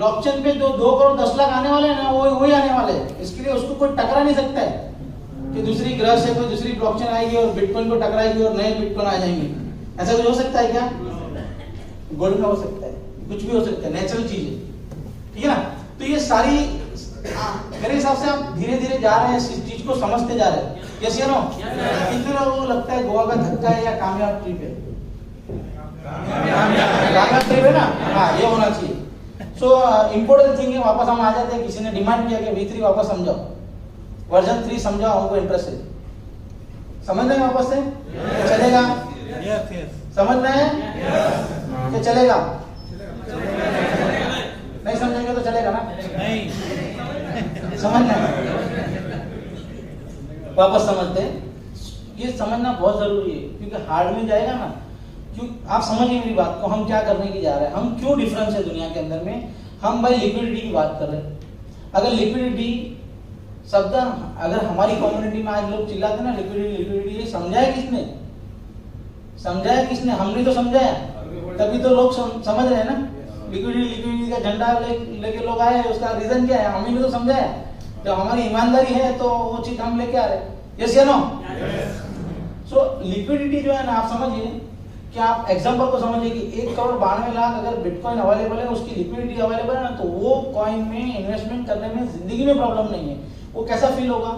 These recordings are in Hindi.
ब्लॉकचेन पे जो 2 करोड़ 10 लाख आने वाले हैं ना, वो वही आने वाले हैं। इसके लिए उसको कोई टकरा नहीं सकता है कि दूसरी ग्रह से कोई दूसरी ब्लॉकचेन आएगी और बिटकॉइन को टकराएगी और नए बिटकॉइन आ जाएंगे। ऐसा कुछ हो सकता है क्या? गोल्ड में हो सकता है, कुछ भी हो सकता है, नेचुरल चीज है, ठीक है ना। तो ये सारी मेरे हिसाब से आप धीरे धीरे जा रहे हैं, इस चीज को समझते जा रहे हैं। यस या नो? कितने लोगों को लगता है गोवा का धक्का है या कामयाब ट्रिप है? कामयाब ट्रिप है ना, हाँ ये होना चाहिए। सो इम्पोर्टेंट थिंग है, वापस हम आ जाते हैं। किसी ने डिमांड किया कि V3 वापस समझाओ, वर्जन 3 समझाओ, हमको इंटरेस्ट है। समझ रहे हैं वापस से? चलेगा? समझना है कि चलेगा? नहीं समझेंगे तो चलेगा ना? नहीं समझना है, वापस समझते हैं। ये समझना बहुत जरूरी है, क्योंकि हार्ड में जाएगा ना। क्यों आप समझिए मेरी बात को, हम क्या करने की जा रहे हैं, हम क्यों डिफरेंस है दुनिया के अंदर में। हम भाई लिक्विडिटी की बात कर रहे हैं। अगर लिक्विडिटी शब्द अगर हमारी कम्युनिटी में आज लोग चिल्लाते ना लिक्विडिटी लिक्विडिटी, ये समझाया किसने? समझाया किसने? हमने तो समझाया, तभी तो लोग समझ रहे हैं ना। लिक्विडिटी लिक्विडिटी का झंडा लेके लोग आए, उसका रीजन क्या है? हमने तो समझाया। जब हमारी ईमानदारी है तो वो चीज हम लेके आ रहे हैं। यस या नो? सो लिक्विडिटी जो है ना, आप समझिए कि आप एग्जांपल को समझिए कि 1 करोड़ 92 लाख अगर बिटकॉइन अवेलेबल है, उसकी लिक्विडिटी अवेलेबल है ना, तो वो कॉइन में इन्वेस्टमेंट करने में जिंदगी में प्रॉब्लम नहीं है। वो कैसा फील होगा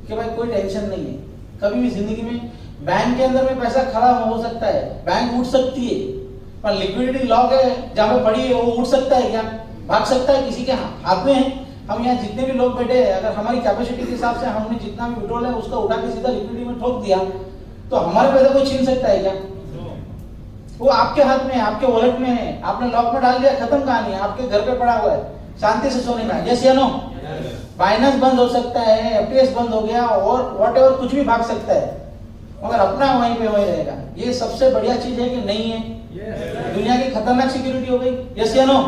कि भाई कोई टेंशन नहीं है। कभी भी जिंदगी में बैंक के अंदर में पैसा खड़ा हो सकता है, बैंक उठ सकती है, पर लिक्विडिटी लॉक है जहां पे पड़ी है, वो उठ सकता है क्या? भाग सकता है? किसी के हाथ में है? हम यहाँ जितने भी लोग बैठे हैं, अगर हमारी कैपेसिटी के हिसाब से हमने जितना भी विड्रॉल है उसका उठा के सीधा लिक्विडिटी में ठोक दिया, तो हमारे पैसा कोई छीन सकता है क्या? वो आपके हाथ में है, आपके वॉलेट में है, आपने लॉक में डाल दिया, खत्म कहानी है, आपके घर पे पड़ा हुआ है, शांति से सोने का। यस या नो? बाइनेंस बंद हो सकता है, FTX बंद हो गया और व्हाटएवर कुछ भी भाग सकता है, मगर अपना वहीं पे वहीं रहेगा। ये सबसे बढ़िया चीज है कि नहीं है? दुनिया की खतरनाक सिक्योरिटी हो गई। यस या नो?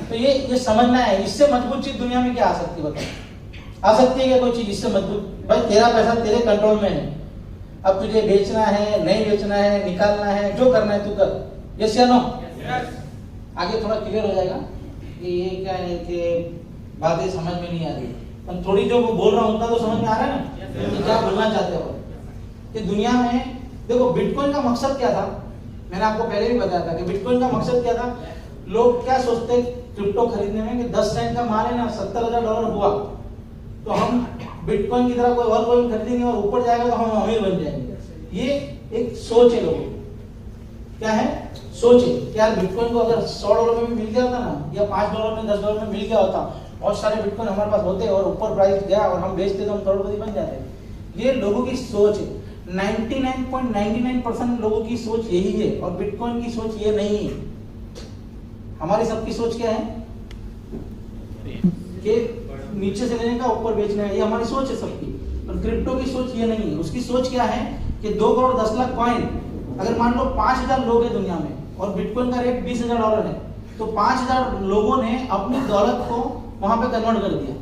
तो ये समझना है। इससे मजबूत चीज दुनिया में क्या आ सकती है? बताओ, आ सकती है क्या कोई चीज इससे मजबूत? भाई तेरा पैसा तेरे कंट्रोल में है, अब तुझे बेचना है, नहीं बेचना है, निकालना है, जो करना है तू कर। यस या नो? आगे थोड़ा क्लियर हो जाएगा कि ये क्या है कि बातें समझ में नहीं आ रही, पर थोड़ी जो बोल रहा हूँ उतना तो समझ में आ रहा है ना कि क्या बोलना चाहते हो। कि दुनिया में देखो, बिटकॉइन का मकसद क्या था? मैंने आपको पहले भी बताया था कि बिटकॉइन का मकसद क्या था। लोग क्या सोचते क्रिप्टो खरीदने में कि 10 सेंट का माल है ना, $70,000 हुआ तो हम बिटकॉइन की तरह कोई और कॉइन खरीदेंगे और ऊपर जाएगा तो हम अमीर बन जाएंगे। ये एक सोच है लोगों की। क्या है? सोच है कि यार बिटकॉइन को अगर $100 में भी मिल गया होता ना, या $5 में, $10 में मिल गया होता, बहुत सारे बिटकॉइन हमारे पास होते और ऊपर प्राइस गया और हम बेचते तो हम करोड़पति बन जाते। ये लोगों की सोच है। 99.99% लोगों की सोच यही है, और बिटकॉइन की सोच ये नहीं है। हमारी सबकी सोच क्या है कि नीचे से लेने का ऊपर बेचना है, ये हमारी सोच है सबकी। पर क्रिप्टो की सोच ये नहीं है। उसकी सोच क्या है कि 2 करोड़ 10 लाख कॉइन, अगर मान लो 5,000 लोग हैं दुनिया में और बिटकॉइन का रेट $20,000 है, तो 5,000 लोगों ने अपनी दौलत को वहां पे कन्वर्ट कर दिया,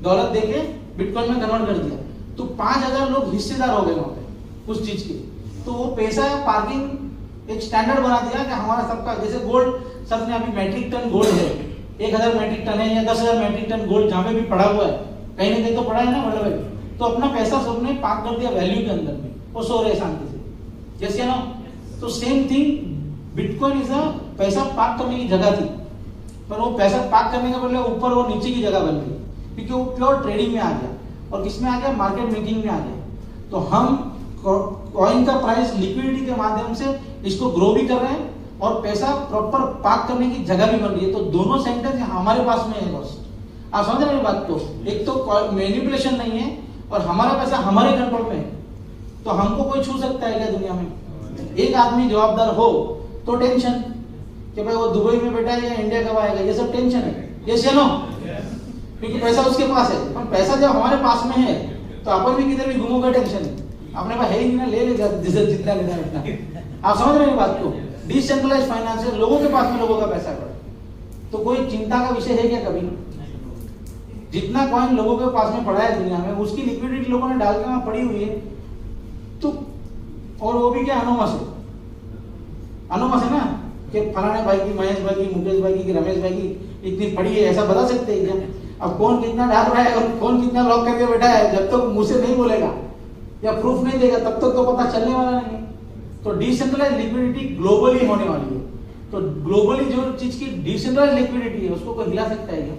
दौलत देके बिटकॉइन में कन्वर्ट कर दिया, तो 5,000 लोग हिस्सेदार हो गए वहां पे उस चीज के। तो वो पैसा पार्किंग एक स्टैंडर्ड बना दिया कि हमारा सबका, जैसे गोल्ड, सबने अभी मेट्रिक टन गोल्ड है, 1,000 मेट्रिक टन है या 10,000 मेट्रिक टन गोल्ड जहां पे भी पड़ा हुआ है, कहीं ना कहीं तो पड़ा है ना वर्ल्ड में, तो अपना पैसा सबने पार्क कर दिया वैल्यू के अंदर में, वो सो रहे शांति से। जैसे ना, तो same thing bitcoin is a पैसा पार्क करने की जगह थी, पर वो पैसा पार्क करने के बदले ऊपर वो नीचे की जगह बन गई, क्योंकि वो प्योर ट्रेडिंग में आ गया। और किसमें आ गया? मार्केट मेकिंग में आ गया। तो हम कॉइन का प्राइस लिक्विडिटी के माध्यम से इसको ग्रो भी कर रहे हैं और पैसा प्रॉपर पार्क करने की जगह भी बन रही है। तो दोनों सेंटेंस हमारे पास में है बॉस। आप समझ रहे हैं बात को? एक तो मैनिपुलेशन नहीं है और हमारा पैसा हमारे कंट्रोल में है, तो हमको कोई छू सकता है क्या दुनिया में? एक आदमी जवाबदार हो तो टेंशन कि भाई वो दुबई में बैठा है या इंडिया कब आएगा, ये सब टेंशन है। यस या नो? क्योंकि पैसा उसके पास है, पर पैसा जब हमारे पास में है तो अपन भी किधर भी घूमोगे टेंशन है। अपने पास है ही नहीं, ले लेगा जितना लेना उतना। आप समझ रहे हैं बात को? डिसेंट्रलाइज्ड फाइनेंस है, लोगों के पास में लोगों का पैसा है, तो कोई चिंता का विषय है क्या कभी? जितना कॉइन लोगों के पास में पड़ा है दुनिया में, उसकी लिक्विडिटी लोगों ने डाल के वहां पड़ी हुई है, तो और वो भी क्या अनोमस है, अनोमस है ना। कि फलाने भाई की, महेश भाई की, मुकेश भाई की, रमेश भाई की इतनी पड़ी है, ऐसा बता सकते हैं क्या? अब कौन कितना डाल रहा है और कौन कितना लॉक करके बैठा है, जब तक मुंह से नहीं बोलेगा या प्रूफ नहीं देगा तब तक तो पता चलने वाला नहीं है। तो डिसेंट्रलाइज लिक्विडिटी ग्लोबली होने वाली है। तो ग्लोबली जो चीज की डिसेंट्रलाइज लिक्विडिटी है उसको कोई हिला सकता है क्या?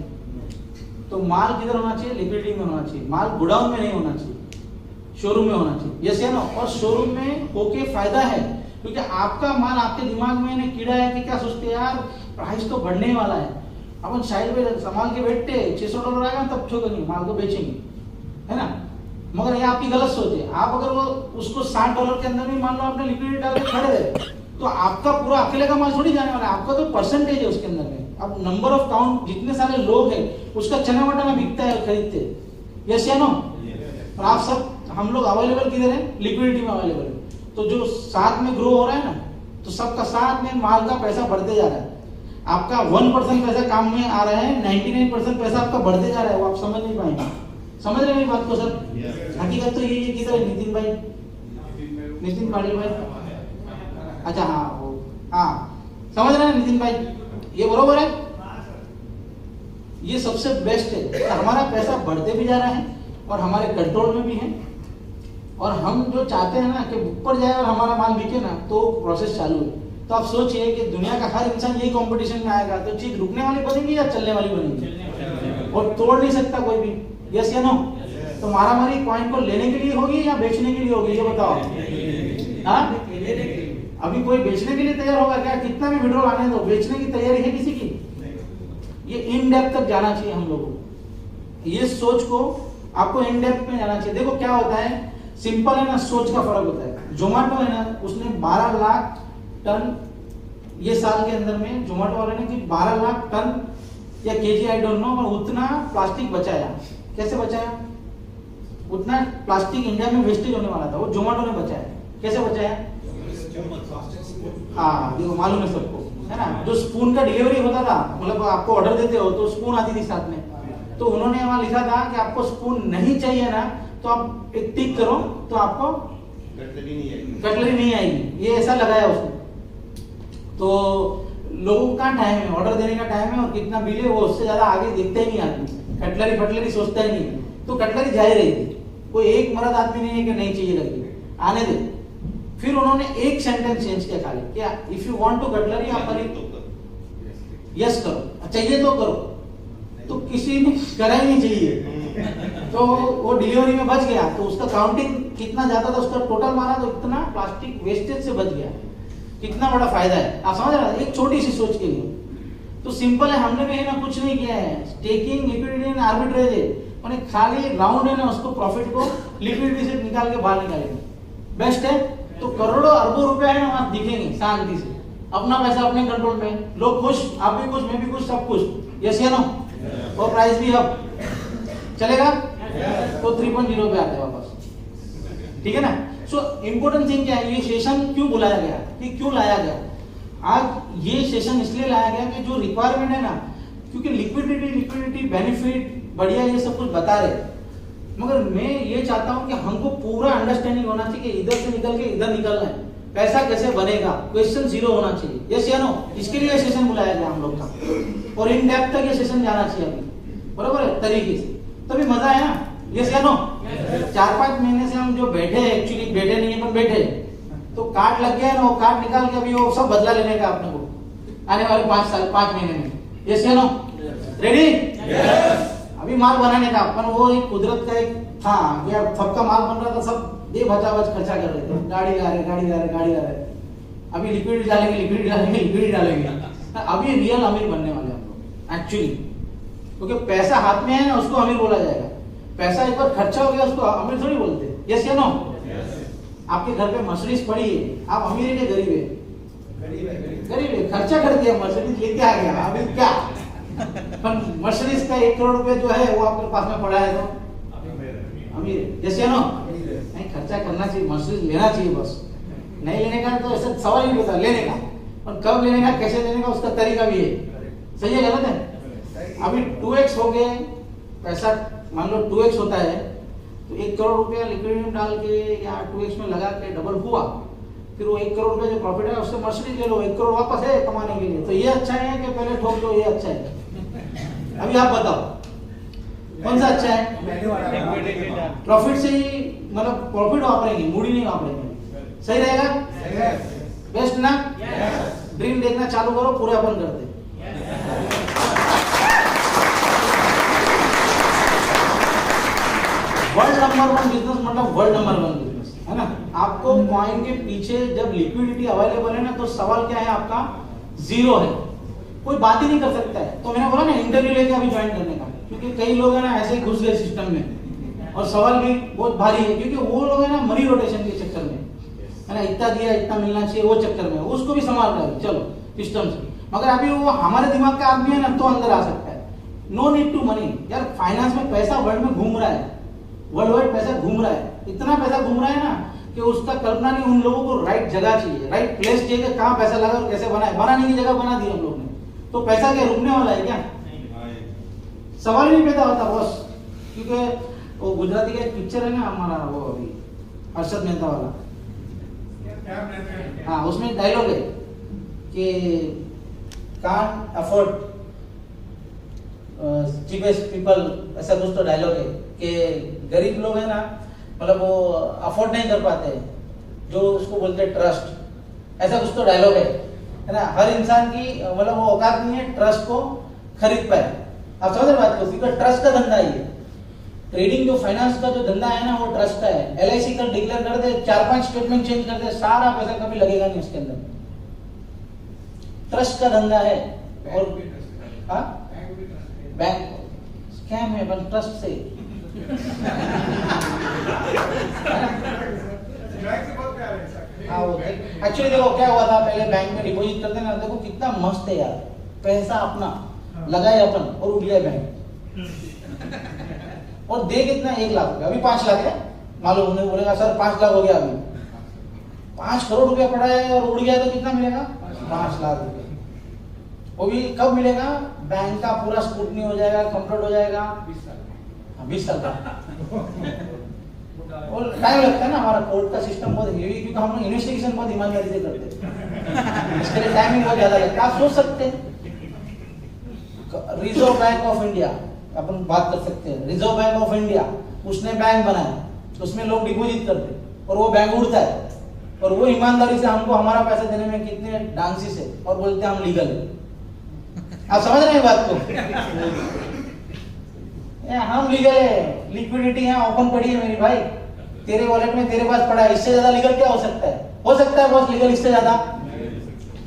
तो माल किधर होना चाहिए? लिक्विडिटी में होना चाहिए। माल गोडाउन में नहीं होना चाहिए, शोरूम में होना चाहिए। यस या नो? और शोरूम में होके फायदा है, क्योंकि आपका माल आपके दिमाग में ना कीड़ा है कि क्या सोचते हैं यार प्राइस तो बढ़ने वाला है, अपन साइड में संभाल के बैठते हैं, $600 आएगा तब ठोकेंगे, माल को बेचेंगे, है ना? मगर ये आपकी गलत सोच है। आप अगर वो उसको $60 के अंदर भी मान लो आपने लिक्विडिटी डाल के खड़े रहे, तो आपका पूरा अकेले का माल थोड़ी जाने वाला है, आपका तो परसेंटेज है उसके अंदर में। अब नंबर ऑफ काउंट जितने सारे लोग हैं उसका चना वटाना बिकता है, खरीदते। यस या नो? और आप सब हम लोग अवेलेबल किधर है? लिक्विडिटी में अवेलेबल है। तो जो साथ में ग्रो हो रहा है ना, तो सबका साथ में माल का पैसा बढ़ते जा रहा है। आपका 1% पैसा काम में आ रहा है, 99% पैसा आपका बढ़ते जा रहा है, वो आप समझ नहीं पाएंगे। समझ रहे हैं मेरी बात को सर? हकीकत तो ये किधर है? नितिन भाई, नितिन पाटिल भाई, अच्छा हाँ समझ रहे हैं नितिन भाई, ये बरोबर है, ये सबसे बेस्ट है। हमारा पैसा बढ़ते भी जा रहा है और हमारे कंट्रोल में भी है, और हम जो चाहते हैं ना कि ऊपर जाए और हमारा माल बिके ना, तो प्रोसेस चालू है। तो आप सोचिए कि दुनिया का हर इंसान यही कंपटीशन में आएगा, तो चीज रुकने वाली बनेगी या चलने वाली बनेगी? और तोड़ नहीं सकता कोई भी। यस या नो? तो मारामारी पॉइंट को लेने के लिए होगी या बेचने के लिए होगी, ये बताओ। हाँ, अभी कोई बेचने के लिए तैयार होगा क्या? कितना भी विड्रॉल आने दो, बेचने की तैयारी है किसी की? ये इन डेप्थ तक जाना चाहिए हम लोगों को, ये सोच को आपको इन डेप्थ में जाना चाहिए। देखो क्या होता है, सिंपल है ना, सोच का फर्क होता है। जोमेटो है ना, उसने 12 लाख टन ये साल के अंदर में, जोमेटो वाले ने कि 12 लाख टन या केजी आई डोंट नो, और उतना प्लास्टिक बचाया। कैसे बचाया? उतना प्लास्टिक इंडिया में वेस्टेज होने वाला था, वो जोमेटो ने बचाया। कैसे बचाया? हाँ देखो, मालूम है सबको, है ना? जो स्पून का डिलीवरी होता था, मतलब आपको ऑर्डर देते हो तो स्पून आती थी साथ में, तो उन्होंने वहां लिखा था कि आपको स्पून नहीं चाहिए ना, तो आप एक टिक करो तो आपको कटलरी नहीं आएगी, ये ऐसा लगाया उसने। तो लोगों का टाइम है, ऑर्डर देने का टाइम है, और कितना बिल है वो उससे ज्यादा आगे देखते ही नहीं आदमी, कटलरी फटलरी सोचता ही नहीं, तो कटलरी जा ही रही थी। कोई एक मर्द आदमी नहीं है कि नहीं चाहिए करके, आने दे। फिर उन्होंने एक सेंटेंस चेंज किया खाली, क्या? If you want to cutlery आप यस करो, चाहिए तो करो, तो किसी ने करा ही नहीं चाहिए। तो वो डिलीवरी में बच गया, तो उसका काउंटिंग कितना ज्यादा था, उसका टोटल मारा तो इतना प्लास्टिक वेस्टेज से बच गया। कितना बड़ा फायदा है, आप समझ रहे हैं? एक छोटी सी सोच के लिए। तो सिंपल है, हमने भी है ना कुछ नहीं किया है, स्टेकिंग लिक्विडिटी एंड आर्बिट्रेज है, मैंने खाली राउंड है ना उसको, प्रॉफिट को लिक्विडिटी से निकाल के बाहर निकालेंगे, बेस्ट है। तो करोड़ों अरबों रुपए है ना वहां दिखेंगे शांति से, अपना पैसा अपने कंट्रोल में, लोग खुश, आप भी खुश, मैं भी खुश, सब खुश। यस या नो? और प्राइस भी अब चलेगा, तो 3.0 पे आते हैं वापस, ठीक है ना? सो इंपोर्टेंट थिंग क्या है, ये सेशन क्यों बुलाया गया, कि क्यों लाया गया आज? ये सेशन इसलिए लाया गया कि जो रिक्वायरमेंट है ना, क्योंकि लिक्विडिटी बेनिफिट बढ़िया ये सब कुछ बता रहे, मगर मैं ये चाहता हूं कि हमको पूरा अंडरस्टैंडिंग होना चाहिए कि इधर से निकल के इधर निकलना है, पैसा कैसे बनेगा, क्वेश्चन जीरो होना चाहिए। यस या नो? इसके लिए सेशन बुलाया गया हम लोग का, और इन डेप्थ तक ये सेशन जाना चाहिए अभी, बरोबर है तरीके से, तभी मजा है ना। यस या नो? 4-5 महीने से हम जो बैठे हैं, एक्चुअली बैठे नहीं है पर बैठे, तो कार्ड लग गया है ना, वो कार्ड निकाल के अभी वो सब बदला लेने का अपने को आने वाले 5 महीने में। यस या नो? रेडी? अभी माल बनाने का अपन, वो एक कुदरत का एक था कि अब सबका माल बन रहा था, सब दे बचा बच खर्चा कर रहे थे, गाड़ी ला रहे, अभी लिक्विड डालेंगे। अभी रियल अमीर बनने वाले हम लोग एक्चुअली, क्योंकि पैसा हाथ में है ना, उसको अमीर बोला जाएगा। पैसा एक बार खर्चा हो गया उसको अमीर थोड़ी बोलते। यस या नो? आपके घर पे मर्सिडीज पड़ी है, आप अमीर है कि गरीब है? गरीब है, खर्चा कर दिया, मर्सिडीज लेके आ गया, अभी क्या? पर मर्सिडीज का 1 करोड़ रुपए जो है वो आपके पास में पड़ा है तो अमीर है। यस या नो? नहीं, खर्चा करना चाहिए, मर्सिडीज लेना चाहिए, बस नहीं लेने का तो ऐसा सवाल ही नहीं होता, लेने का, और कब लेने का, कैसे लेने का, उसका तरीका भी है। सही है गलत है? अभी 2x हो गए पैसा, मान लो 2x होता है, तो 1 करोड़ रुपया लिक्विडिटी में डाल के या 2x में लगा के डबल हुआ, फिर वो 1 करोड़ रुपए जो प्रॉफिट है उससे मर्सिडीज ले लो, 1 करोड़ वापस है कमाने के लिए। तो ये अच्छा है कि पहले ठोक दो, ये अच्छा है? अभी आप बताओ कौन सा अच्छा है? प्रॉफिट से ही मतलब प्रॉफिट वापरेंगे, मूडी नहीं वापरेंगे, सही रहेगा? बेस्ट ना? ड्रीम देखना चालू करो, पूरे अपन करते। वर्ल्ड नंबर 1 बिजनेस मतलब वर्ल्ड नंबर 1 बिजनेस है ना। आपको कॉइन के पीछे जब लिक्विडिटी अवेलेबल है ना, तो सवाल क्या है आपका? जीरो है, कोई बात ही नहीं कर सकता है। तो मैंने बोला ना इंटरव्यू लेके अभी ज्वाइन करने का, क्योंकि कई लोग है ना ऐसे ही घुस गए सिस्टम में, और सवाल भी बहुत भारी है, क्योंकि वो लोग है ना मनी रोटेशन के चक्कर में है ना, इतना दिया इतना मिलना चाहिए, वो चक्कर में उसको भी संभाल रहा है चलो सिस्टम से। मगर अभी वो हमारे दिमाग का आदमी है ना, तो अंदर आ सकता है। नो नीड टू मनी यार, फाइनेंस में पैसा वर्ल्ड में घूम रहा है, वर्ल्ड वाइड पैसा घूम रहा है, इतना पैसा घूम रहा है ना कि उसका कल्पना नहीं। उन लोगों को राइट जगह चाहिए, राइट प्लेस चाहिए, कहाँ पैसा लगा और कैसे बनाए। बनाने की जगह बना दी हम लोग ने, तो पैसा क्या रुकने वाला है क्या? सवाल नहीं पैदा होता बॉस। क्योंकि वो गुजराती का एक पिक्चर है ना हमारा, वो अभी हर्षद मेहता वाला, हाँ उसमें डायलॉग है कि कांट अफोर्ड चीपेस्ट पीपल, ऐसा कुछ तो डायलॉग है कि गरीब लोग है ना, मतलब वो अफोर्ड नहीं कर पाते, जो उसको बोलते हैं ट्रस्ट, ऐसा कुछ तो डायलॉग है ना। हर इंसान की मतलब वो औकात नहीं है ट्रस्ट को खरीद पाए। आप समझ रहे बात को? क्योंकि ट्रस्ट का धंधा ही है ट्रेडिंग, जो फाइनेंस का जो धंधा है ना वो ट्रस्ट का है। LIC का डिक्लेयर कर दे, 4-5 स्टेटमेंट चेंज कर दे, सारा पैसा कभी लगेगा नहीं उसके अंदर। ट्रस्ट का धंधा है। और बैंक स्कैम है बस ट्रस्ट से। हाँ वो एक्चुअली देखो क्या हुआ था, पहले बैंक में डिपॉजिट करते ना, देखो कितना मस्त है यार, पैसा अपना लगाए अपन और उड़ गया बैंक, और दे कितना 1 लाख रुपया, अभी 5 लाख है मालूम, उन्हें बोलेगा सर 5 लाख हो गया, अभी 5 करोड़ रुपया पड़ा है और उड़ गया तो कितना मिलेगा? 5 लाख रुपया। वो भी कब मिलेगा? बैंक का पूरा स्क्रूटनी हो जाएगा, कंप्लीट हो जाएगा 20 साल का। और टाइम लगता है ना, हमारा कोर्ट का सिस्टम बहुत हेवी, क्योंकि हम लोग इन्वेस्टिगेशन बहुत ईमानदारी से करते हैं, इसके लिए टाइमिंग बहुत ज्यादा लगता है। आप सोच सकते हैं रिजर्व बैंक ऑफ इंडिया, अपन बात कर सकते हैं, रिजर्व बैंक ऑफ इंडिया उसने बैंक बनाया, उसमें लोग डिपॉजिट करते और वो बैंक उड़ता है, और वो ईमानदारी से हमको हमारा पैसा देने में कितने डांसी से, और बोलते हैं हम लीगल है। आप समझ रहे हैं बात को? हम लीगल है, लिक्विडिटी है ओपन पड़ी है मेरी भाई, तेरे वॉलेट में तेरे पास पड़ा है, इससे ज्यादा लीगल क्या हो सकता है? हो सकता है बॉस लीगल इससे ज्यादा?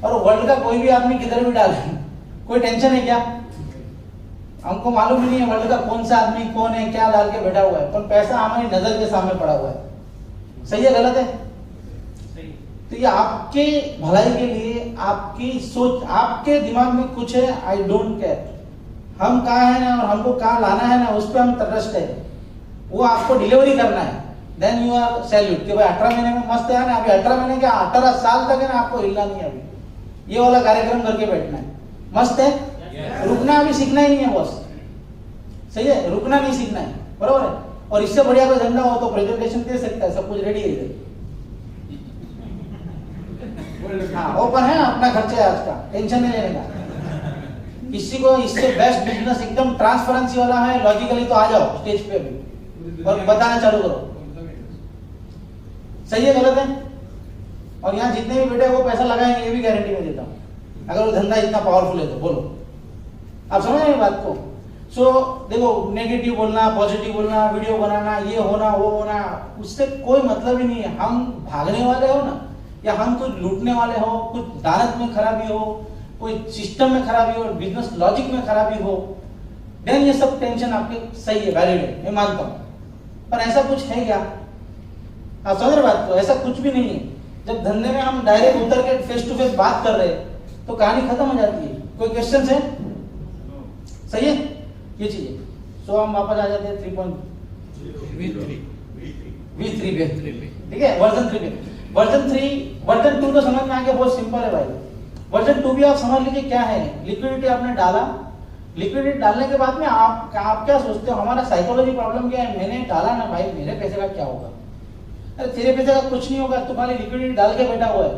और वर्ल्ड का कोई भी आदमी किधर भी डाले, कोई टेंशन है क्या? हमको मालूम ही नहीं है वर्ल्ड का कौन सा आदमी कौन है, क्या डाल के बैठा हुआ है, पर पैसा हमारी नजर के सामने पड़ा हुआ है। सही है गलत है? तो ये आपके भलाई के लिए, आपकी सोच, आपके दिमाग में कुछ है, आई डोंट केयर, हम कहाँ है ना और हमको कहाँ लाना है ना, उस पर हम ट्रस्ट है, वो आपको डिलीवरी करना है, देन यू आर सैल्यूट कि भाई 18 महीने में मस्त है ना। अभी 18 महीने क्या 18 साल तक है ना, आपको हिलना नहीं है, अभी ये वाला कार्यक्रम करके बैठना है, मस्त है। रुकना अभी सीखना ही नहीं है बॉस, सही है, रुकना नहीं सीखना है, बरोबर है। और इससे बढ़िया कोई धंधा हो तो प्रेजेंटेशन दे सकता है, सब कुछ रेडी है इधर, हाँ ओपन है, अपना खर्चा है आज का, टेंशन नहीं लेने का। किसी को इससे बेस्ट बिजनेस एकदम ट्रांसपेरेंसी वाला है लॉजिकली, तो आ जाओ स्टेज पे अभी और बताना चालू करो, सही है गलत है? और यहाँ जितने भी बेटे वो पैसा लगाएंगे, ये भी गारंटी में देता हूँ, अगर वो धंधा इतना पावरफुल है तो। बोलो आप समझ रहे बात को? सो देखो, नेगेटिव बोलना, पॉजिटिव बोलना, वीडियो बनाना, ये होना वो होना, उससे कोई मतलब ही नहीं है। हम भागने वाले हो ना, या हम कुछ लूटने वाले हो, कुछ दानत में खराबी हो, कोई सिस्टम में खराबी हो, बिजनेस लॉजिक में खराबी हो, देन ये सब टेंशन आपके सही है, वैलिड है, मैं मानता हूं। पर ऐसा कुछ है क्या? आप समझ रहे बात को? ऐसा कुछ भी नहीं है। जब धंधे में हम डायरेक्ट उतर के फेस टू फेस बात कर रहे हैं तो कहानी खत्म हो जाती है। कोई क्वेश्चन है? सही है ये चीज है। सो हम वापस आ जाते हैं 3.V3 पे, ठीक है, वर्जन 3 पे। वर्जन 2 तो समझ में आ गया, बहुत सिंपल है भाई। वर्जन 2 भी आप समझ लीजिए क्या है। लिक्विडिटी आपने डाला, लिक्विडिटी डालने के बाद में आप क्या सोचते हो, हमारा साइकोलॉजी प्रॉब्लम क्या है? मैंने डाला ना भाई, मेरे पैसे का क्या होगा, अरे तेरे पैसे का कुछ नहीं होगा, तू खाली लिक्विडिटी डाल के बैठा हुआ है,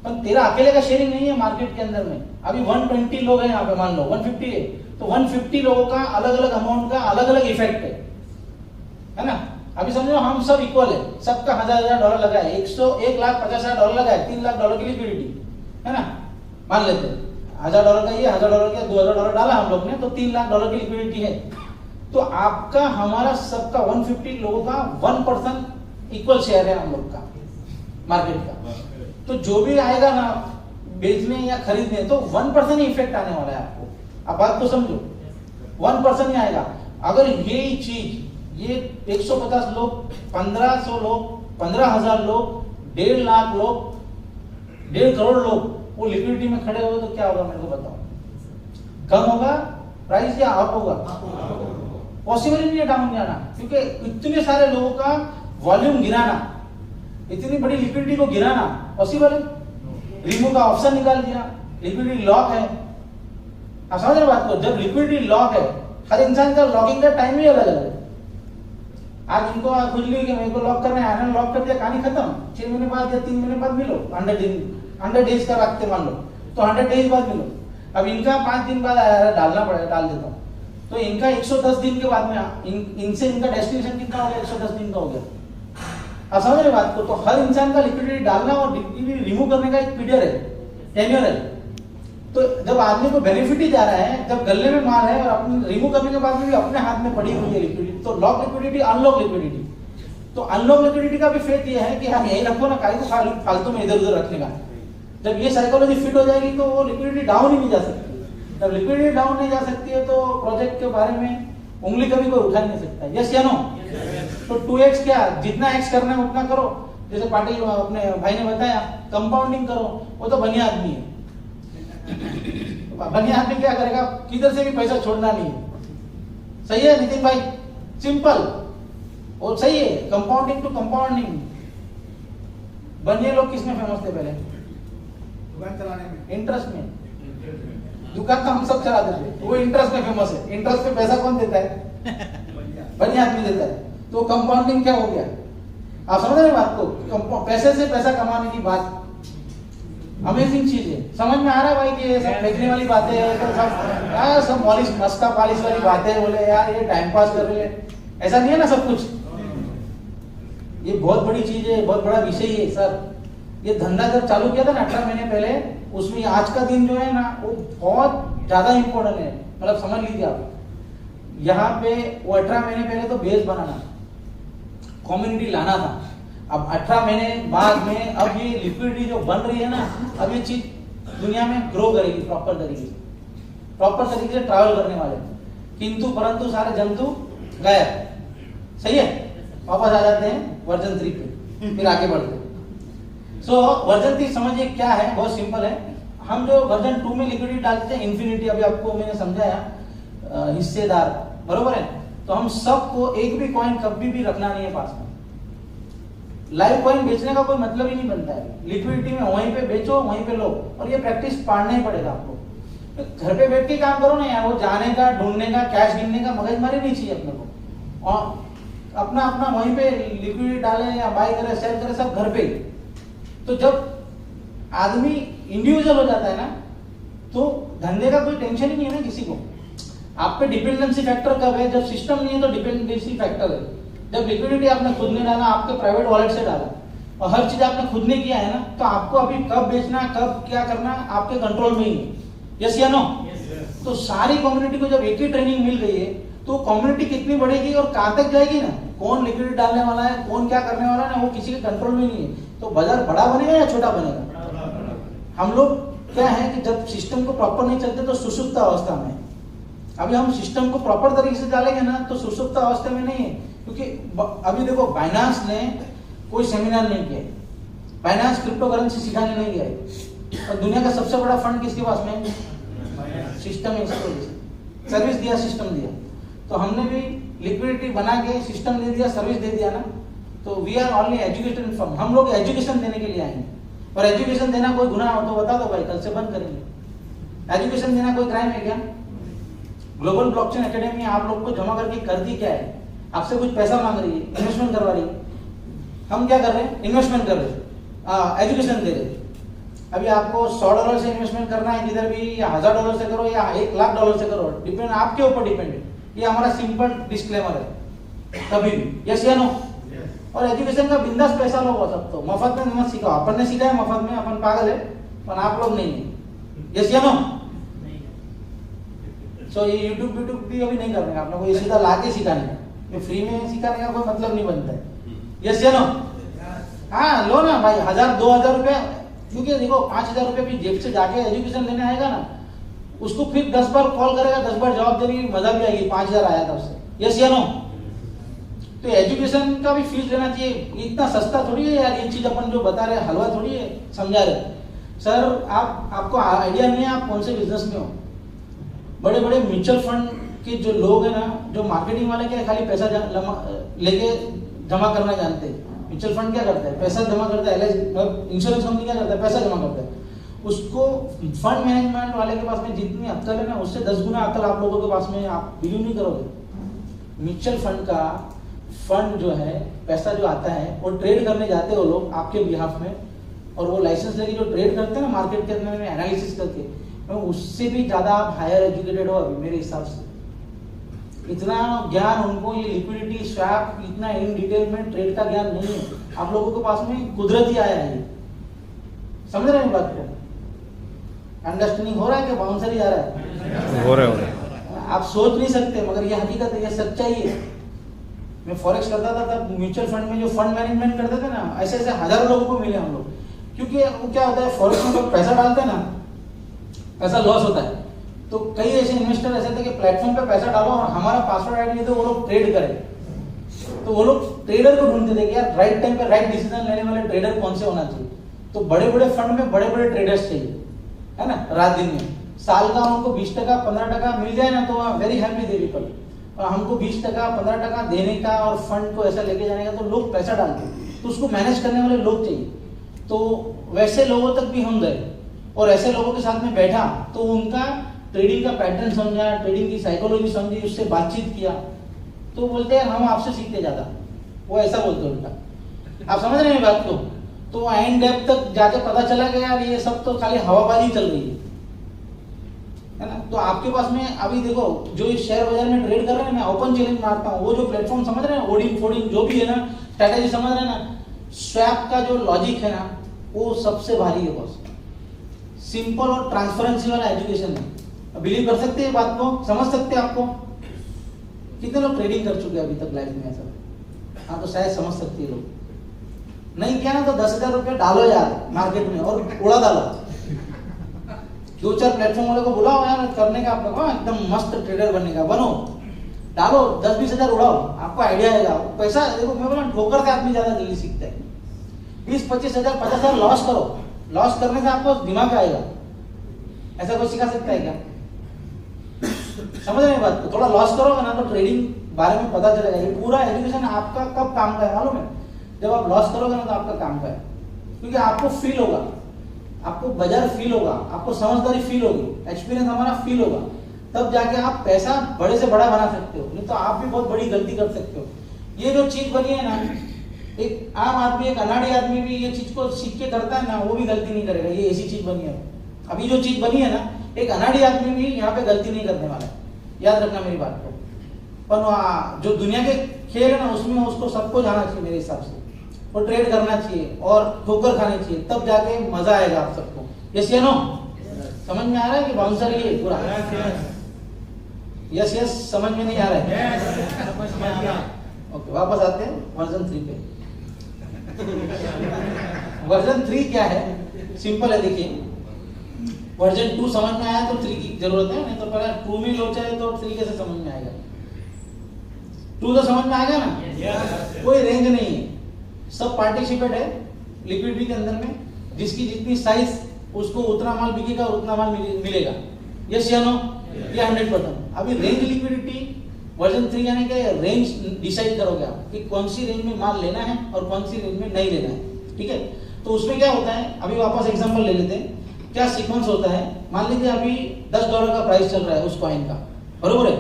पर तेरा अकेले का शेयरिंग नहीं है मार्केट के अंदर में। अभी 120 लोग हैं यहाँ पे, मान लो 150 है, तो 150 लोगों का अलग अलग अमाउंट का अलग अलग इफेक्ट है ना। अभी समझो हम सब इक्वल है, सबका $1000 लगा है, 1,50,000 लगा है, $3,00,000 की लिक्विडिटी है ना, मान लेते हैं $1000 का, ये $1000 का, $2000 डाला हम लोग ने, तो $3,00,000 की लिक्विडिटी है। तो आपका हमारा सबका 150 लोगों का 1% इक्वल शेयर है हम लोग का मार्केट का। तो जो भी आएगा ना बेचने या खरीदने, तो 1% ही इफेक्ट आने वाला है आपको। आप बात को समझो, 1% ही आएगा। अगर यही चीज ये 150 लोग, 1500 लोग, 15,000 लोग, 1.5 लाख लोग, 1.5 करोड़ लोग वो लिक्विडिटी में खड़े हुए, तो क्या होगा मेरे को बताओ? कम होगा प्राइस या अप होगा? पॉसिबल ही नहीं है डाउन जाना, क्योंकि इतने सारे लोगों का वॉल्यूम गिराना, इतनी बड़ी लिक्विडिटी को गिराना पॉसिबल है? रिमूव का ऑप्शन निकाल दिया, लिक्विडिटी लॉक है। आप समझ रहे बात को? जब लिक्विडिटी लॉक है, हर इंसान का लॉकिंग का टाइम ही अलग अलग है। आज इनको खुजली कि मेरे को लॉक करना है, आने लॉक कर दिया, कहानी खत्म। 6 महीने बाद या 3 महीने बाद मिलो, 100 डेज का रखते मान लो, तो 100 डेज बाद मिलो। अब इनका 5 दिन बाद आया, डालना पड़ेगा, डाल देता हूँ, तो इनका 110 दिन के बाद में इनसे इनका डेस्टिनेशन कितना हो गया? 110 दिन का हो गया। आप समझ रहे बात को? तो हर इंसान का लिक्विडिटी डालना और लिक्विडिटी रिमूव करने का एक पीरियड है, टेन्योर है। तो जब आदमी को बेनिफिट ही जा रहा है, जब गले में माल है और अपने रिमूव करने के बाद में भी अपने हाथ में पड़ी हुई है लिक्विडिटी, तो लॉक लिक्विडिटी, अनलॉक लिक्विडिटी। तो अनलॉक लिक्विडिटी का भी फेथ ये है कि हाँ यही रखो ना, काहे को फालतू में इधर उधर रखने का। जब ये साइकोलॉजी फिट हो जाएगी तो वो लिक्विडिटी डाउन ही नहीं जा सकती। जब लिक्विडिटी डाउन नहीं जा सकती है तो प्रोजेक्ट के बारे में उंगली कभी कोई उठा नहीं सकता। यस या नो? तो 2x क्या, जितना x करना है उतना करो। जैसे पाटिल अपने भाई ने बताया, कंपाउंडिंग करो। वो तो बनिया आदमी है, बनिया आदमी क्या करेगा? किधर से भी पैसा छोड़ना नहीं है। सही है नितिन भाई? सिंपल और सही है, कंपाउंडिंग टू कंपाउंडिंग। बनिए लोग किसमें फेमस थे पहले? दुकान चलाने में, इंटरेस्ट में। दुकान तो हम सब चलाते थे, वो इंटरेस्ट में फेमस है। इंटरेस्ट पे पैसा कौन देता है? बनिया आदमी देता है। तो कंपाउंडिंग क्या हो गया? आप समझ रहे बात को? पैसे से पैसा कमाने की बात अमेजिंग चीज है। समझ में आ रहा है भाई कि ये सब फेंकने वाली बातें है, तो सब यार सब पॉलिश मस्का पॉलिश वाली बातें है, बोले यार ये टाइम पास कर रहे हैं, ऐसा नहीं है ना सब कुछ। ये बहुत बड़ी चीज है, बहुत बड़ा विषय है सर। ये धंधा जब चालू किया था ना 18 महीने पहले, उसमें आज का दिन जो है ना वो बहुत ज्यादा इंपॉर्टेंट है। मतलब समझ लीजिए आप, यहाँ पे वो 18 महीने पहले तो बेस बनाना, कम्युनिटी लाना था। अब 18 महीने बाद में अब ये लिक्विडिटी जो बन रही है ना, अब ये चीज दुनिया में ग्रो करेगी प्रॉपर तरीके से ट्रैवल करने वाले। किंतु परंतु सारे जंतु गायब। सही है? वापस आ जाते हैं वर्जन 3 पे, फिर आगे बढ़ते हैं। सो वर्जन 3 समझिए क्या है, बहुत सिंपल है। हम जो वर्जन 2 में लिक्विडिटी डालते हैं इन्फिनिटी, अभी आपको मैंने समझाया, हिस्सेदार, बरोबर है? तो हम सबको एक भी कॉइन कभी भी रखना नहीं है पास में। लाइव कॉइन बेचने का कोई मतलब ही नहीं बनता है। लिक्विडिटी में वहीं पे बेचो, वहीं पे लो, और ये प्रैक्टिस पाड़ना ही पड़ेगा आपको। घर पे बैठ के काम करो ना यार, वो जाने का, ढूंढने का, कैश गिनने का मगजमारी नहीं चाहिए अपने को। और अपना अपना वहीं पे लिक्विडिटी डाले या बाय करे, सेल करे, सब घर पे। तो जब आदमी इंडिविजुअल हो जाता है ना, तो धंधे का कोई टेंशन ही नहीं है ना किसी को। आप पे डिपेंडेंसी फैक्टर कब है? जब सिस्टम नहीं है तो डिपेंडेंसी फैक्टर है। जब लिक्विडिटी आपने खुद ने डाला, आपके प्राइवेट वॉलेट से डाला, और हर चीज आपने खुद ने किया है ना, तो आपको अभी कब बेचना, कब क्या करना आपके कंट्रोल में ही है। यस या नो? तो सारी कम्युनिटी को जब एक ही ट्रेनिंग मिल गई है, तो कम्युनिटी कितनी बढ़ेगी और कहां तक जाएगी ना, कौन लिक्विडिटी डालने वाला है, कौन क्या करने वाला है ना, वो किसी के कंट्रोल में नहीं है। तो बाजार बड़ा बनेगा या छोटा बनेगा? हम लोग क्या है कि जब सिस्टम को प्रॉपर नहीं चलते तो सुषुप्त अवस्था में। अभी हम सिस्टम को प्रॉपर तरीके से डालेंगे ना तो सुषुप्त अवस्था में नहीं है। क्योंकि अभी देखो, बाइनांस ने कोई सेमिनार नहीं किया, बाइनांस क्रिप्टो करेंसी सिखाने नहीं गया, और दुनिया का सबसे बड़ा फंड किसके पास में? सिस्टम है, सर्विस दिया, सिस्टम दिया। तो हमने भी लिक्विडिटी बना के सिस्टम दे दिया, सर्विस दे दिया ना। तो we are only education firm. हम लोग एजुकेशन देने के लिए आएंगे, और एजुकेशन देना कोई गुनाह हो तो बता दो भाई, कल से बंद करेंगे। एजुकेशन देना कोई क्राइम है क्या? ग्लोबल ब्लॉकचेन एकेडमी आप लोग को जमा करके कर दी क्या है? आपसे कुछ पैसा मांग रही है, इन्वेस्टमेंट करवा रही है, हम क्या कर रहे हैं, इन्वेस्टमेंट कर रहे हैं, एजुकेशन दे रहे हैं। अभी आपको $100 से इन्वेस्टमेंट करना है किधर भी, या $1000 से करो या $1,00,000 से करो, डिपेंड आपके ऊपर डिपेंड है। ये हमारा सिंपल डिस्क्लेमर है, कभी भी यस या नो। और एजुकेशन का बिंदास पैसा लो, सब तो मफत में मत सीखो। अपन ने सीखा है मफत में, अपन पागल है, पर आप लोग नहीं है, यस या नो। सो ये यूट्यूब भी अभी नहीं करने का, आप लोगों को ये सीधा लाके सिखाने का, ये फ्री में सिखाने का कोई मतलब नहीं बनता है, यस या नो। हाँ लो ना भाई, 1000-2000 रुपया, क्योंकि देखो 5000 रुपये भी जेब से जाके एजुकेशन लेने आएगा ना, उसको फिर 10 बार कॉल करेगा, 10 बार जवाब देने की मजा भी आएगी, 5000 आया था उससे, यस या नो। तो एजुकेशन का भी फीस लेना चाहिए, इतना सस्ता थोड़ी है यार, ये चीज अपन जो बता रहे हलवा थोड़ी है, समझा रहे सर। आपको आइडिया नहीं है आप कौन से बिजनेस में हो। बड़े बड़े म्यूचुअल फंड के जो लोग हैं ना, जो मार्केटिंग वाले क्या खाली पैसा लेके जमा करना जानते हैं। म्यूचुअल फंड क्या करता है, पैसा जमा करता है, इंश्योरेंस कंपनी क्या करता है, पैसा जमा करता है। उसको फंड मैनेजमेंट वाले के पास में जितनी अक्ल है ना, उससे 10 गुना अक्ल आप लोगों के पास में, आप बिलीव नहीं करोगे। म्यूचुअल फंड का फंड जो है, पैसा जो आता है, वो ट्रेड करने जाते हैं वो लोग आपके बिहाफ में, और वो लाइसेंस लेके जो ट्रेड करते हैं ना मार्केट के अंदर में एनालिसिस करके, उससे भी ज्यादा आप हायर एजुकेटेड हो अभी मेरे हिसाब से। इतना ज्ञान उनको, ये लिक्विडिटी स्वैप, इतना इन डिटेल में ट्रेड का ज्ञान नहीं है आप लोगों के पास में, कुदरती आया है। समझ रहे हैं बात को, अंडरस्टैंडिंग हो रहा है कि बाउंसर ही जा रहा है, हो रहा है। आप सोच नहीं सकते, मगर ये हकीकत है, ये सच्चाई है। मैं फॉरेक्स करता था तब म्यूचुअल फंड में जो फंड मैनेजमेंट करते थे ना, ऐसे ऐसे हजारों लोगों को मिले हम लोग। क्योंकि वो क्या होता है, फॉरेक्स में लोग पैसा डालते हैं ना, पैसा लॉस होता है, तो कई ऐसे इन्वेस्टर ऐसे थे कि प्लेटफॉर्म पे पैसा डालो और हमारा पासवर्ड आईडी दे, वो लोग ट्रेड करें। तो वो लोग ट्रेडर को ढूंढते थे कि यार राइट टाइम पे राइट डिसीजन लेने वाले ट्रेडर कौन से होना चाहिए। तो बड़े बड़े फंड में बड़े बड़े ट्रेडर्स चाहिए, है ना, रात दिन में। साल का उनको 20%, 15% मिल जाए ना, तो वेरी हैप्पी दे पीपल। और हमको 20%, 15% देने का और फंड को ऐसा लेके जाने का, तो लोग पैसा डालते हैं, तो उसको मैनेज करने वाले लोग चाहिए। तो वैसे लोगों तक भी हम गए और ऐसे लोगों के साथ में बैठा, तो उनका ट्रेडिंग का पैटर्न समझा, ट्रेडिंग की साइकोलॉजी समझी, उससे बातचीत किया, तो बोलते हैं हम आपसे सीखते ज्यादा, वो ऐसा बोलते उल्टा। आप समझ रहे हैं बात को। तो एंड डेप्थ तक जाके पता चला कि यार ये सब तो खाली हवाबाजी चल रही है ना। तो आपके पास में अभी देखो, जो इस शेयर बाजार में ट्रेड कर रहे हैं, मैं ओपन चैलेंज मारता हूँ, वो जो प्लेटफॉर्म समझ रहे हैं, ओडिंग फोडिंग जो भी है ना, स्ट्रैटेजी समझ रहे हैं ना, स्वैप का जो लॉजिक है ना, वो सबसे भारी है बॉस। सिंपल और ट्रांसपेरेंसी वाला एजुकेशन है। बिलीव कर सकते हैं बात को, समझ सकते हैं आपको। कितने लोग ट्रेडिंग कर चुके हैं अभी तक लाइफ में ऐसा? हाँ, तो शायद समझ सकते हैं लोग। नहीं किया ना तो 10,000 रुपये डालो यार मार्केट में और उड़ा डालो। 2-4 प्लेटफॉर्म वाले को बुलाओ यार करने का, आप लोग एकदम मस्त ट्रेडर बनने का, बनो, डालो 10-20 हजार उड़ाओ, आपको आइडिया आएगा। पैसा देखो, मैं बोला ठोकर से आदमी ज्यादा जल्दी सीखता है। 20-25 हजार 50 हजार लॉस करो, लॉस करने से आपको दिमाग आएगा। ऐसा कोई सिखा सकता है क्या? समझ रहे हैं बात को? थोड़ा लॉस करोगे ना तो ट्रेडिंग बारे में पता चलेगा। ये पूरा एजुकेशन आपका कब काम का है मालूम है? जब आप लॉस करोगे ना तो आपका काम का है, क्योंकि आपको फील होगा, आपको बाजार फील होगा, आपको समझदारी फील होगी, एक्सपीरियंस हमारा फील होगा, तब जाके आप पैसा बड़े से बड़ा बना सकते हो। नहीं तो आप भी बहुत बड़ी गलती कर सकते हो। ये जो चीज बनी है ना, एक आम आदमी, एक अनाड़ी आदमी भी ये चीज को सीख के करता है ना, वो भी गलती नहीं करेगा। ये ऐसी चीज बनी है, अभी जो चीज बनी है ना, एक अनाड़ी आदमी भी यहाँ पे गलती नहीं करने वाला है। याद रखना मेरी बात को। पर जो दुनिया के खेल है ना, उसमें उसको सबको जाना चाहिए मेरे हिसाब से, और ट्रेड करना चाहिए और ठोकर खानी चाहिए, तब जाके मजा आएगा आप सबको। यस या नो? समझ में आ रहा है कि बाउंसर ये पूरा? यस यस, समझ में नहीं आ रहा है? ओके, वापस आते हैं वर्जन 3 पे। वर्जन 3 क्या है? सिंपल है, देखिए। वर्जन 2 समझ में आया तो 3 की जरूरत है, नहीं तो पहले 2 में लोचा है तो 3 कैसे समझ में आएगा? 2 तो समझ में आ गया ना? कोई रेंज नहीं है, सब पार्टिसिपेट है लिक्विडिटी के अंदर में। जिसकी जितनी साइज, उसको उतना माल बिकेगा, उतना माल मिलेगा। यस या नो? ये 100%। अभी रेंज लिक्विडिटी वर्जन 3 यानी कि रेंज डिसाइड करोगे आप कि कौन सी रेंज में माल लेना है और कौन सी रेंज में नहीं लेना है। ठीक है, तो उसमें क्या होता है, अभी वापस एग्जांपल ले लेते हैं। क्या सीक्वेंस होता है, मान लीजिए अभी $10 का प्राइस चल रहा है उस कॉइन का, बरोबर है,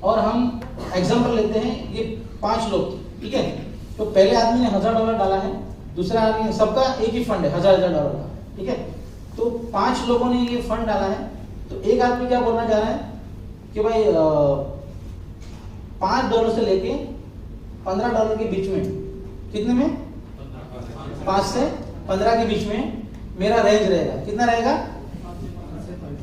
और हम एग्जांपल लेते हैं ये 5 लोग, ठीक है, तो पहले आदमी ने $1000 डाला है, दूसरा आदमी, सबका एक ही फंड है $1000 का, ठीक है। तो 5 लोगों ने ये फंड डाला है। तो एक आदमी क्या बोलना चाह रहा है कि भाई $5 से लेके $15 के बीच में, कितने में, 5 से 15 के बीच में मेरा रेंज रहेगा। कितना रहेगा?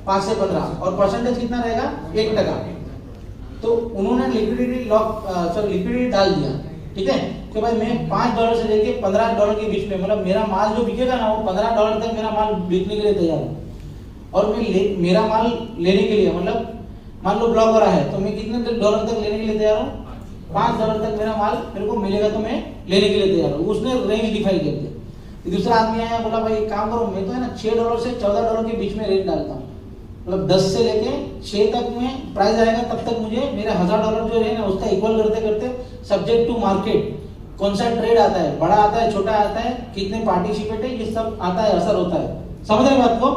5 से 15, और परसेंटेज कितना रहेगा? 1%। तो उन्होंने लिक्विडिटी डाल दिया, ठीक है, कि भाई मैं $5 से लेके $15 के बीच में, मतलब मेरा माल जो बिकेगा ना वो $15 तक मेरा माल बिकने के लिए तैयार है। और मैं मेरा माल लेने के लिए, मतलब मान लो ब्लॉक हो रहा है, तो मैं कितने $1 तक लेने के लिए तैयार हूँ? $5 तक मेरा माल मेरे को मिलेगा तो मैं लेने के लिए तैयार हूँ। उसने रेंज डिफाइन कर दिया। दूसरा आदमी आया, बोला भाई काम करो, मैं तो है ना $6 से $14 के बीच में रेट डालता हूँ, मतलब 10 से लेके 6 तक में प्राइस आएगा, तब तक मुझे मेरे $1000 जो है ना उसका इक्वल करते करते सब्जेक्ट टू मार्केट, कौन सा ट्रेड आता है, बड़ा आता है, छोटा आता है, कितने पार्टिसिपेट है, ये सब आता है, असर होता है। समझ रहे बात को?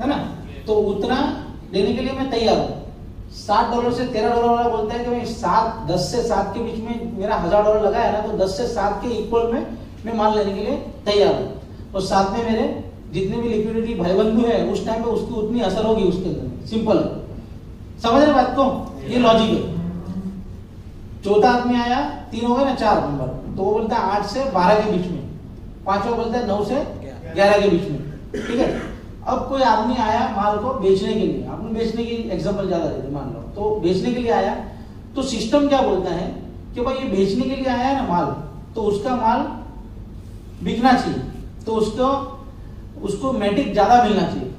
है ना? तो उतना देने के लिए मैं तैयार हूँ। $7 से $13 वाला बोलता है कि भाई 10 से 7 के बीच में मेरा $1000 लगा है ना, तो 10 से 7 के इक्वल में मैं माल लेने के लिए तैयार हूँ। और साथ में मेरे जितने भी लिक्विडिटी भाई बंधु है उस टाइम पे उसकी उतनी असर होगी उसके अंदर। सिंपल है। समझ रहे बात को? ये लॉजिक है। चौथा आदमी आया, 3 हो गए ना, 4 नंबर, तो वो बोलता है 8 से 12 के बीच में, 5वां बोलता है 9 से 11 के बीच में, ठीक है। अब कोई आदमी आया माल को बेचने के लिए, आपने बेचने की एग्जांपल ज्यादा देते मान लो, तो बेचने के लिए आया, तो सिस्टम क्या बोलता है कि भाई ये बेचने के लिए आया है ना माल, तो उसका माल बिकना चाहिए, तो उसको मैटिक ज्यादा मिलना चाहिए।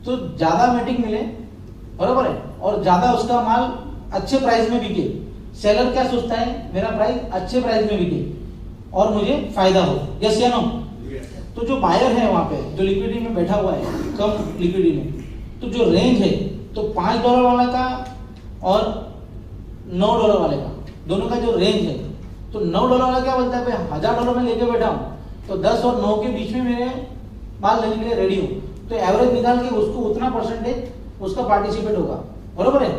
तो ज्यादा मैटिक मिले, बराबर है, और ज्यादा उसका माल अच्छे प्राइस में बिके। सेलर क्या सोचता है, मेरा प्राइस अच्छे प्राइस में बिके और मुझे फायदा हो। यस या नो? तो जो बायर है वहां पे, जो लिक्विडिटी में बैठा हुआ है, कम लिक्विडिटी में, तो जो रेंज है, तो $5 वाला का और $9 वाले का, दोनों का जो रेंज है, तो $9 वाला क्या बोलता है, भाई $1000 में लेके बैठा हूं, तो 10 और 9 के बीच में मेरे माल लेने के लिए रेडी हूं, तो एवरेज निकाल के उसको उतना परसेंटेज उसका पार्टिसिपेट होगा, बरोबर है।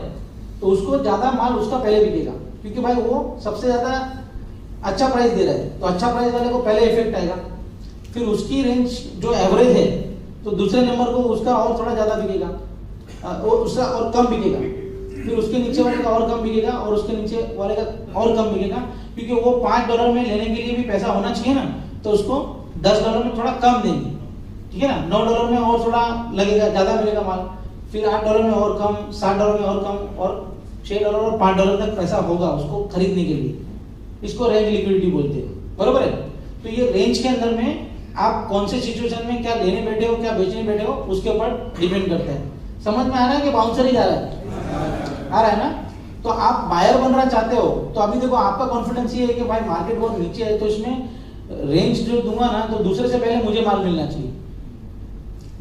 तो उसको ज्यादा माल उसका पहले बिकेगा, क्योंकि भाई वो सबसे ज्यादा अच्छा प्राइस दे रहा है, तो अच्छा प्राइस वाले को पहले इफेक्ट आएगा। फिर उसकी रेंज जो एवरेज है, तो दूसरे नंबर को उसका और थोड़ा ज्यादा बिकेगा, और उसका और कम बिकेगा, फिर उसके नीचे वाले का और कम बिकेगा, और उसके नीचे वाले का और कम बिकेगा, क्योंकि वो $5 में लेने के लिए भी पैसा होना चाहिए ना, तो उसको $10 में थोड़ा कम देंगे, ठीक है ना। $9 में और थोड़ा लगेगा, ज्यादा मिलेगा माल, फिर $8 में और कम, $7 में और कम, और $6 और $5 तक पैसा होगा उसको खरीदने के लिए। इसको रेंज लिक्विडिटी बोलते हैं, बरोबर है। तो ये रेंज के अंदर में आप कौन से सिचुएशन में क्या लेने बैठे हो, क्या बेचने बैठे हो, उसके ऊपर डिपेंड करता है। समझ में आ रहा है कि बाउंसर ही जा रहा है? आ रहा है ना। तो आप बायर बनना चाहते हो, तो अभी देखो आपका कॉन्फिडेंस ये है कि भाई मार्केट बहुत नीचे है, तो इसमें रेंज जो दूंगा ना, तो दूसरे से पहले मुझे माल मिलना चाहिए।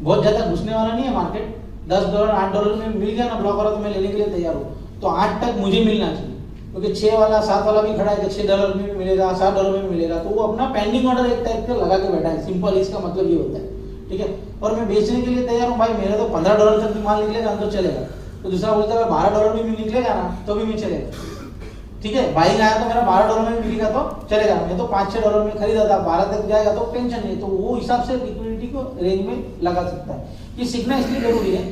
बहुत ज्यादा घुसने वाला नहीं है मार्केट, $10 $8 में मिल गया ना ब्लॉक वाला, तो मैं लेने के लिए तैयार हूँ, तो 8 तक मुझे मिलना चाहिए, क्योंकि 6 वाला 7 वाला भी खड़ा है, तो $6 में भी मिलेगा, $7 में भी मिलेगा, तो वो अपना पेंडिंग ऑर्डर एक टाइप का लगा के बैठा है। सिंपल, इसका मतलब ये होता है, ठीक है। और मैं बेचने के लिए तैयार हूँ, भाई मेरा तो $15 तक भी माल निकलेगा तो चलेगा, तो दूसरा बोलता है $12 में भी निकलेगा ना, तो भी मैं चलेगा, ठीक है। बाइंग आया तो मेरा $12 में मिलेगा तो चलेगा, मैं तो $5-6 में खरीदा था, 12 तक जाएगा तो टेंशन नहीं, तो वो हिसाब से लिक्विडिटी को रेंज में लगा सकता है। ये सीखना इसलिए जरूरी है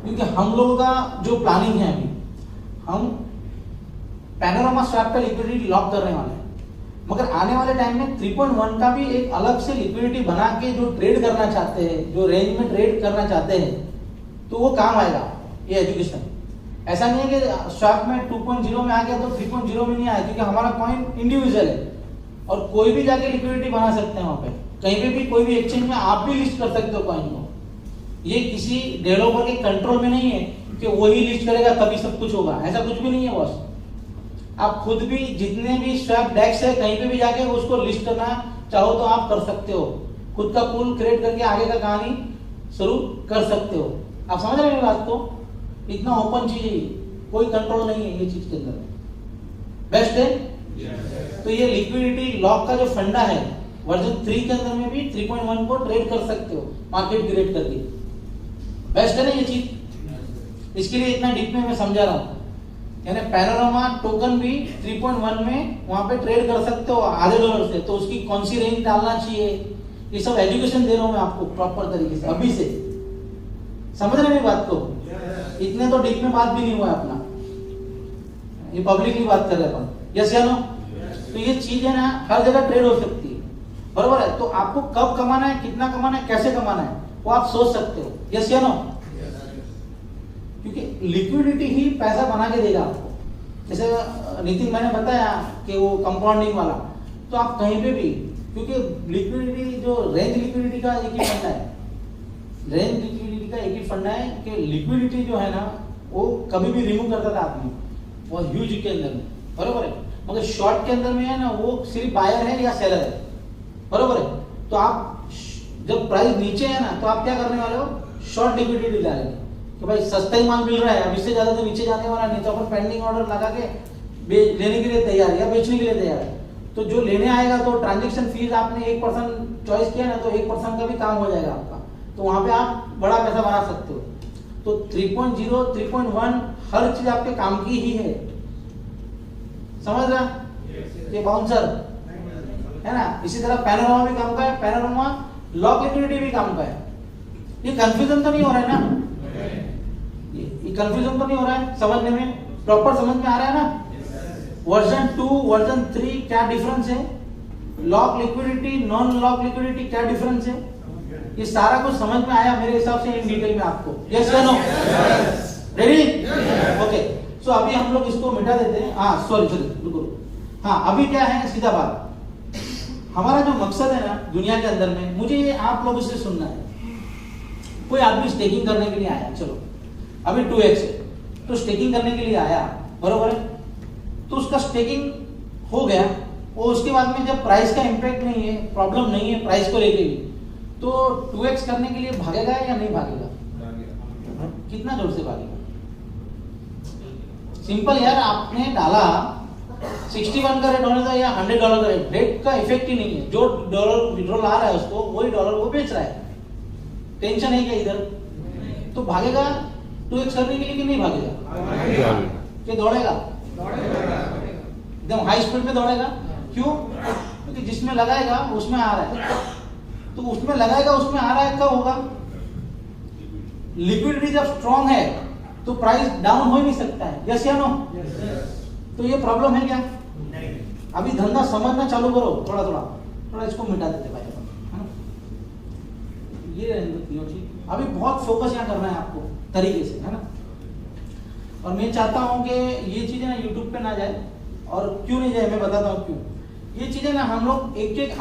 क्योंकि हम लोगों का जो प्लानिंग है, अभी हम पैनोरामा स्वैप पे लिक्विडिटी लॉक करने वाले हैं, मगर आने वाले टाइम में 3.1 का भी एक अलग से लिक्विडिटी बना के जो ट्रेड करना चाहते हैं, जो रेंज में ट्रेड करना चाहते हैं, तो वो काम आएगा ये एजुकेशन। ऐसा नहीं है कि स्वैप में 2.0 में आ गया तो 3.0 में नहीं आया, क्योंकि हमारा कॉइन इंडिविजुअल है और कोई भी जाके लिक्विडिटी बना सकते हैं वहां पे, कहीं पे भी कोई भी एक्सचेंज में आप भी लिस्ट कर सकते हो कॉइन को। ये किसी डेवलपर के कंट्रोल में नहीं है कि वही लिस्ट करेगा तभी सब कुछ होगा, ऐसा कुछ भी नहीं है बॉस। आप खुद भी जितने भी स्वैप डेक्स है कहीं पे भी जाके उसको लिस्ट करना चाहो तो आप कर सकते हो, खुद का पूल क्रिएट करके आगे का कहानी शुरू कर सकते हो। आप समझ रहे हैं बात को? इतना ओपन चीज है, कोई कंट्रोल नहीं है ये चीज के अंदर, बेस्ट है। तो ये लिक्विडिटी लॉक का जो फंडा है वर्जन 3 के अंदर में भी 3.1 को ट्रेड कर सकते हो मार्केट क्रिएट करके, बेस्ट है ना ये चीज। इसके लिए इतना डीप में मैं समझा रहा हूं। यानी पैनोरामा टोकन भी 3.1 में वहां पे ट्रेड कर सकते हो आधे डॉलर से, तो उसकी कौन सी रेंज डालना चाहिए, ये सब एजुकेशन दे रहा हूं मैं आपको प्रॉपर तरीके से अभी से। समझ रहे मेरी बात को? इतने तो डीप में बात भी नहीं हुआ है अपना, ये पब्लिकली बात कर रहे हैं अपन। यस या नो? तो ये चीज है ना हर जगह ट्रेड हो सकती है, बरोबर है? तो आपको कब कमाना है, कितना कमाना है, कैसे कमाना है, वो आप सोच सकते हो। यस या नो? क्योंकि लिक्विडिटी ही पैसा बना के देगा आपको। जैसे नितिन मैंने बताया कि वो कंपाउंडिंग वाला, तो आप कहीं पे भी, क्योंकि लिक्विडिटी जो रेंज लिक्विडिटी का एक ही फंडा है, रेंज लिक्विडिटी का एक ही फंडा है कि लिक्विडिटी जो है ना वो कभी भी रिमूव करता था आदमी, वो ह्यूज के अंदर में, बरोबर है? मगर शॉर्ट के अंदर में है ना वो सिर्फ बायर है या सेलर है, बरोबर है? तो आप जब प्राइस नीचे है ना तो आप क्या करने वाले हो, शॉर्ट लिक्विडिटी डालेंगे कि भाई सस्ता ही माल मिल रहा है, अब इससे ज्यादा तो नीचे जाने वाला नहीं, तो अपन पेंडिंग ऑर्डर लगा के लेने के लिए तैयार है या बेचने के लिए तैयार है। तो जो लेने आएगा तो ट्रांजेक्शन फीस आपने 1% चॉइस किया ना, तो 1% का भी काम हो जाएगा आपका, तो वहां पे आप बड़ा पैसा बना सकते हो। तो 3.0 3.1 हर चीज आपके काम की ही है, समझ रहा? ये बाउंसर है ना, इसी तरह पैनोरामा भी काम का है, पैनोरामा लॉक लिक्विडिटी भी काम का है। ये कंफ्यूजन तो नहीं हो रहा है ना, ये कंफ्यूजन तो नहीं हो रहा है, समझने में प्रॉपर समझ में आ रहा है ना? वर्जन 2 वर्जन 3 क्या डिफरेंस है, lock liquidity non lock liquidity क्या डिफरेंस है, ये सारा कुछ समझ में आया मेरे हिसाब से इन डिटेल में आपको? यस या नो? रेडी? ओके, सो अभी हम लोग इसको मिटा देते हैं। हाँ सॉरी रुको, हाँ अभी क्या है सीधा बात, हमारा जो मकसद है ना दुनिया के अंदर में, मुझे ये आप लोगों से सुनना है। कोई आदमी स्टेकिंग करने के लिए आया, चलो अभी 2x है तो स्टेकिंग करने के लिए आया, बरोबर है? तो उसका स्टेकिंग हो गया, वो उसके बाद में जब प्राइस का इंपैक्ट नहीं है, प्रॉब्लम नहीं है प्राइस को लेके भी, तो 2x करने के लिए भागेगा या नहीं भागेगा? कितना जोर से भागेगा? सिंपल यार, आपने डाला 61 का रेट होने था या $100 का रेट का इफेक्ट ही नहीं है, जो डॉलर विड्रॉल आ रहा है उसको वही डॉलर वो बेच रहा है, टेंशन है क्या इधर? तो भागेगा 2x करने के लिए कि नहीं भागेगा? कि दौड़ेगा? एकदम हाई स्पीड में दौड़ेगा। क्यों? क्योंकि जिसमें लगाएगा उसमें आ रहा है, तो उसमें लगाएगा उसमें आ रहा है, कब होगा? लिक्विडिटी जब स्ट्रॉन्ग है तो प्राइस डाउन हो ही नहीं सकता है। यस या नो? तो ये प्रॉब्लम है क्या? अभी धंधा समझना चालू करो, थोड़ा थोड़ा थोड़ा इसको मिटा देते भाई अपन, है ना? ये अभी बहुत फोकस यहाँ करना है आपको तरीके से, है ना? और मैं चाहता हूं कि ये चीजें ना यूट्यूब पे ना जाए, और क्यों नहीं जाए मैं बताता हूँ क्यों। ये चीजें ना हम लोग एक एक